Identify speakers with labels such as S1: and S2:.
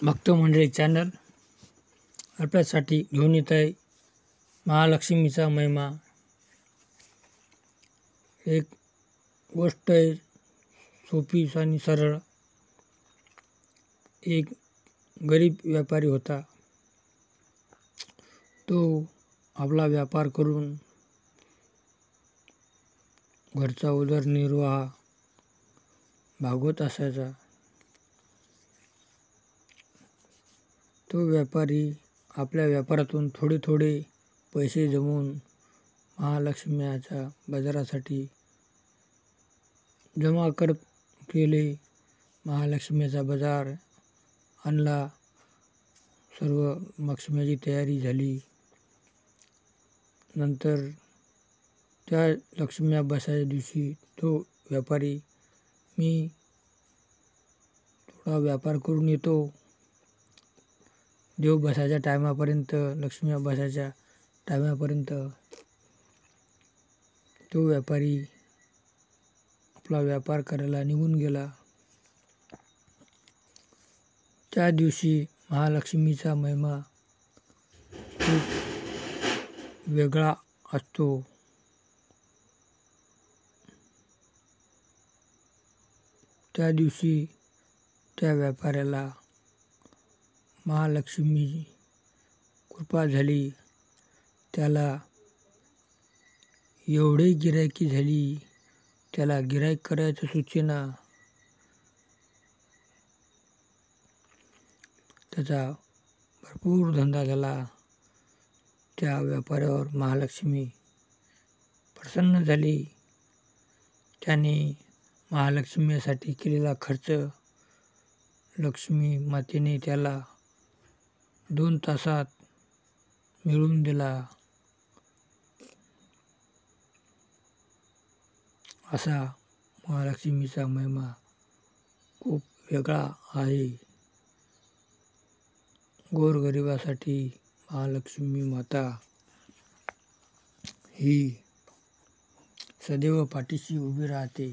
S1: भक्त मंडळी चॅनल आपल्यासाठी घेऊन येत आहे महालक्ष्मीचा महिमा। एक गोष्ट आहे सोपी आणि सरळ। एक गरीब व्यापारी होता। तो आपला व्यापार करून घरचा उदरनिर्वाह भागवत असायचा। तो व्यापारी आपल्या व्यापारातून थोडे थोडे पैसे जमवून महालक्ष्मीच्या बाजारासाठी जमा करत केले। महालक्ष्मीचा बाजार आणला, सर्व लक्ष्मीची तयारी झाली। नंतर त्या लक्ष्म्या बसायच्या दिवशी तो व्यापारी मी थोडा व्यापार करून येतो। देव बसायच्या टायमापर्यंत, लक्ष्म्या बसायच्या टायमापर्यंत तो व्यापारी आपला व्यापार करायला निघून गेला। त्या दिवशी महालक्ष्मीचा महिमा खूप वेगळा असतो। त्या दिवशी त्या व्यापाऱ्याला महालक्ष्मी कृपा झाली। त्याला एवढी गिरायकी झाली, त्याला गिराईक करायचं सुचेना। त्याचा भरपूर धंदा झाला। त्या व्यापाऱ्यावर महालक्ष्मी प्रसन्न झाली। त्याने महालक्ष्मीसाठी केलेला खर्च लक्ष्मी मातेने त्याला 2 तासात मिळवून दिला। असा महालक्ष्मीचा महिमा खूप वेगळा आहे। गोरगरिबासाठी महालक्ष्मी माता ही सदैव पाठीशी उभी राहते।